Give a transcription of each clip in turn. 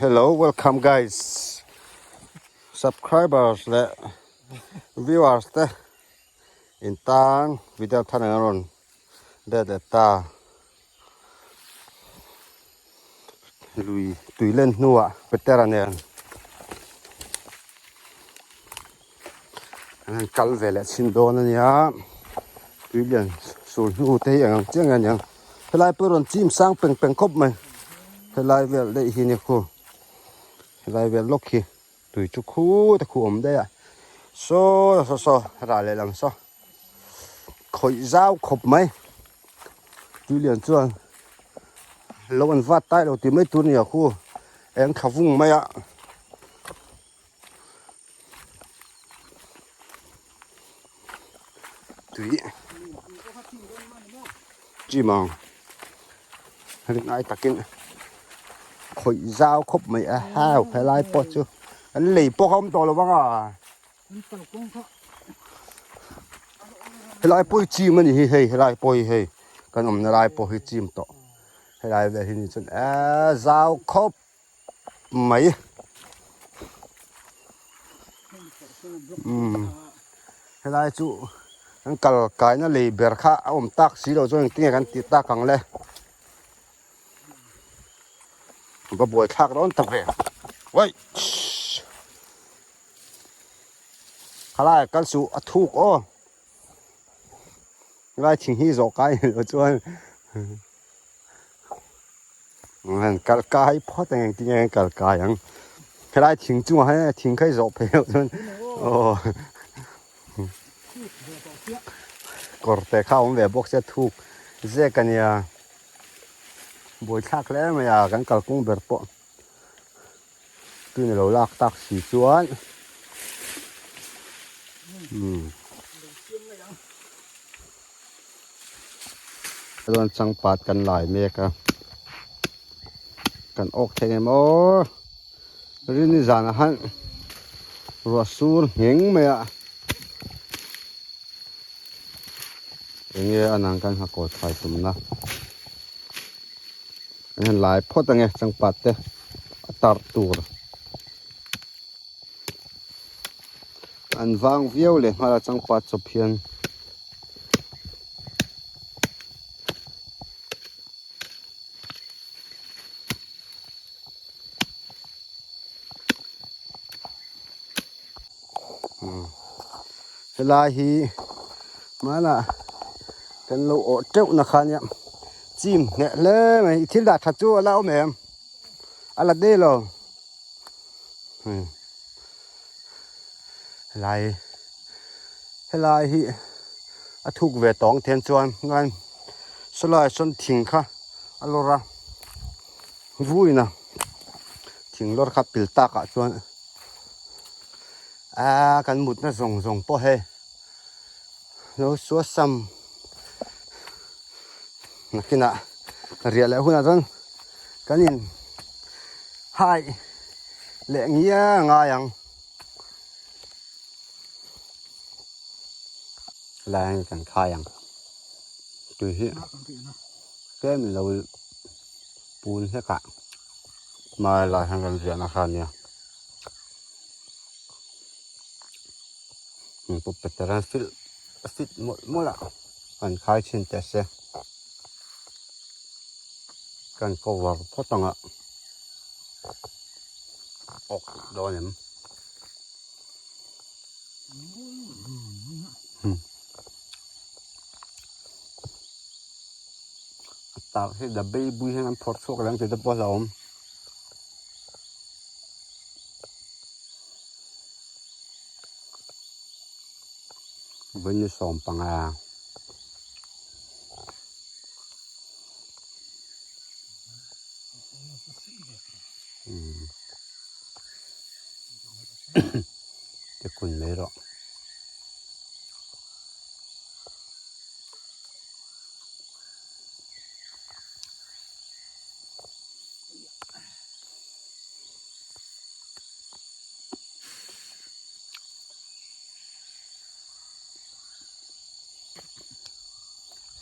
Hello, welcome guys. Subscribers และ viewers เตอินตางวิดีโอท่านนรนเด็ดตาลุยตุยเล่นนัวเปเตอร์เนี่ยนั่นกัลเวลสินโดนเนี่ยตุยเล่นสูนนูเทียงเจ้าเงี้ยยังเวลาเปิดวันจิมสร้างเป็นครบไหมเวลาเวลได้หินเนี่ยคู่เวลาเวลล็อกขี้ตุยจุคู่แต่คู่อมได้อะโซ่รายเลยลังโซ่ข่อยเจ้าครบไหมตุยเล่นส่วนเราวันวัดใต้เราตีไม่ตุนเนี่ยคู่เอ็งขับวุ่งไหมอะตุยจีมังเรื่องไอ้ตะกินข่อยเจ้าครบไหมอะฮาวไปไล่ปอดจูอันหลีปอเขาไม่ต่อหรอบ้างอ่ะไปไล่ปอยจีมันนี่เฮ้ยไปไล่ปอยเฮ้ยกันอมไล่ปอยจีมต่อไปไล่แบบนี้จนเจ้าครบไหมไปไล่จูอันกัลกายนั่นเลยเบรค่าอมตักสีเราจนติ้งกันติดตากังเลยบ่บวยทักร้อนตะเวไว้ขลายกันสู่ทุกโอ้ไล่ทิ้งที่โจกายเราจวนมันกัลกายพอแต่งติ้งกัลกายยังขลายทิ้งจู่ให้ทิ้งใครโจกไปแล้วจนโอ้กอดแต่ข้าวมันแบบบอกจะทุกเจ๊กันเนี่ยบวยทักแล้วไม่อยากกันกัลกุ้งเบิร์ปอตัวนี้เราลากตักสีจวนโดนสังปาดกันหลายเมกะกันออกแทงโมรินิจานะฮันรัวสูรเหงไหมอะอย่างเงี้ยอันนั้นกันหักกดไฟตุ่มนะอันนั้นหลายพอตั้งไงสังปาดเตะตัดตัวอันวางเวียวเลยมาละจังปัดจบเพียนเวลาฮีมาละกันเราอดเจ้านะคะเนี่ยจิมเนี่ยเลยไหมที่ดัดทัดจู่แล้วแม่อะไรได้หรอลายฮีทุกเวทองเทียนจวนงานสลายจนทิ้งค่ะอลระวุ้ยนะทิ้งรถขับปิลตากะจวนกันหมุดนะส่งพ่อให้แล้วสวดซ้ำนักกินอะเรียนแล้วคุณอาจารย์กันยินหายเละเงี้ยง่ายยังแรงกันคายังดูสิแก้มเราปูนเท่ากะมาลายทางกันเรียนอาคารเนี่ยปุ๊บเป็นแต่ละฟิตหมดละกันคายเช่นแต่เสียกันก็ว่าพอต้องออกโดนเนี่ยตาให้ดับเบิลบุยให้มันพอดโซกแล้วจะพอเราวันนี้สองปังจะคุณเลยหรอ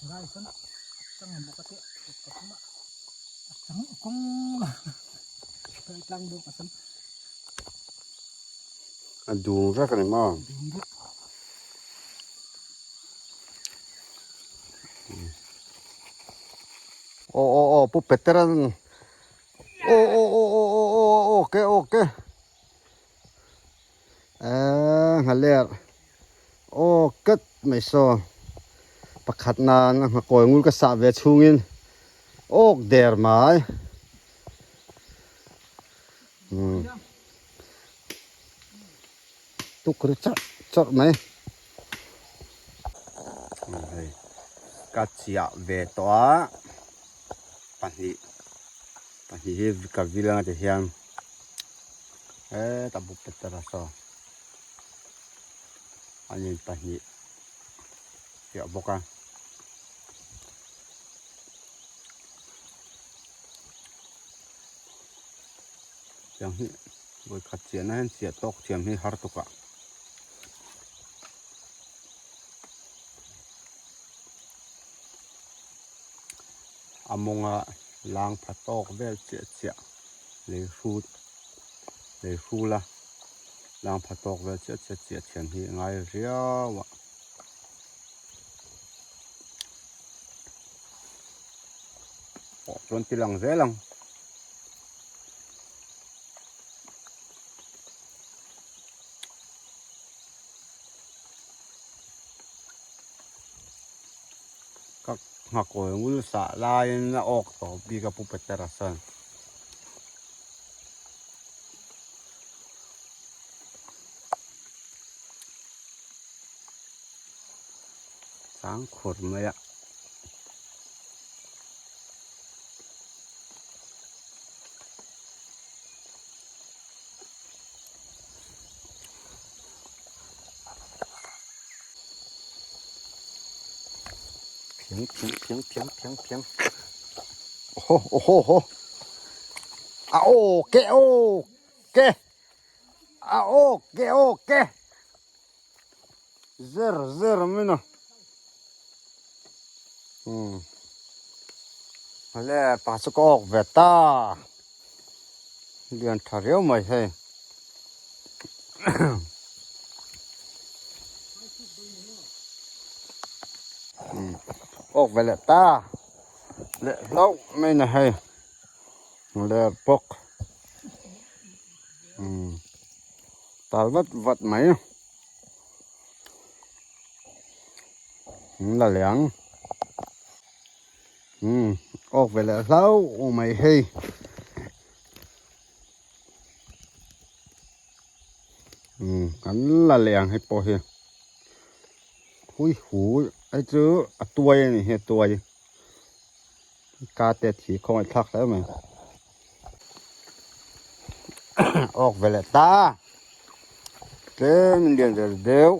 ได้ซะนะจังปกติจังกง Phải trăng được mà sân. Anh đu ra cái này mà. Đúng đó. Ô, bố bẹt ra. Ô, ok. Hả lẹ. Ô, cất mày so. Bạc khát nàn, coi ngul cái sạ về chung in. Ô, đèr mày. Tu cứ chặt mày. Cá chia về toa. Bạn hi cả villa để hiền. Ta bố bẹt ra so. Anh nhìn bạn hi. Tiệu bốc à. Yang hi boy khachian han sia tok chiam hi har to ka amonga lang phatok vel che le fu la lang phatok vel che chiam hi ngai riawa ron tilang zelang Ngakoi ngul sa lain na ok to biga pupeterasan sang khur maya piang oh okay okay zer mina le pasok veta lian thareu mai he ok vele ta le lau mai na he le pok tal vat mai là liang ok vele lau o mai he kan là liang he po he hui hu ai chứ tuoi này he tuoi cá tết thì không ai thắc đấy mà ok về lại ta thế mình điền rồi đều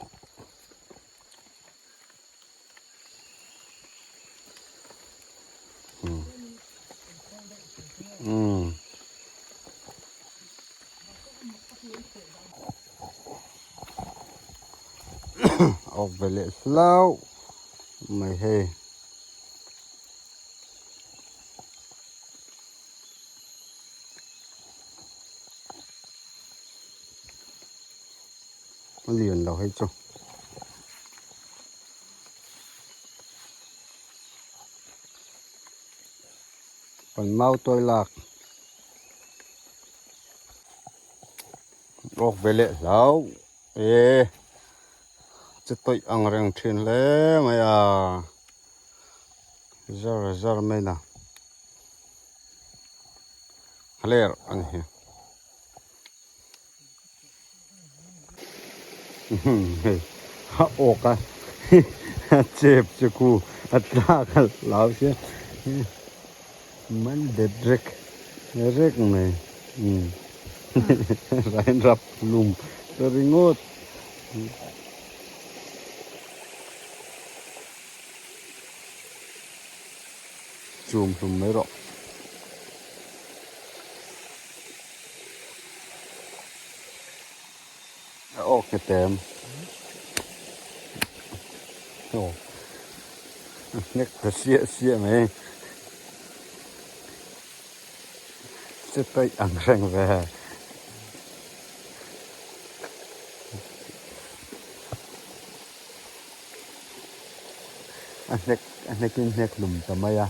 ok về lại slow mày he liền đâu hay chưa còn mau tôi lạc ok về lại slow ê chứ tôi ăn răng trên lẽ mày à giờ mày nào clear anh he ok chép cho cô atrak lao chứ man de rek này rain rap lum teringot zoom mấy rõ ok tem ồ nét xịa mày จะไปอังแรงแวอันนี้กินเน็กหนุ่มทำไมอ่ะ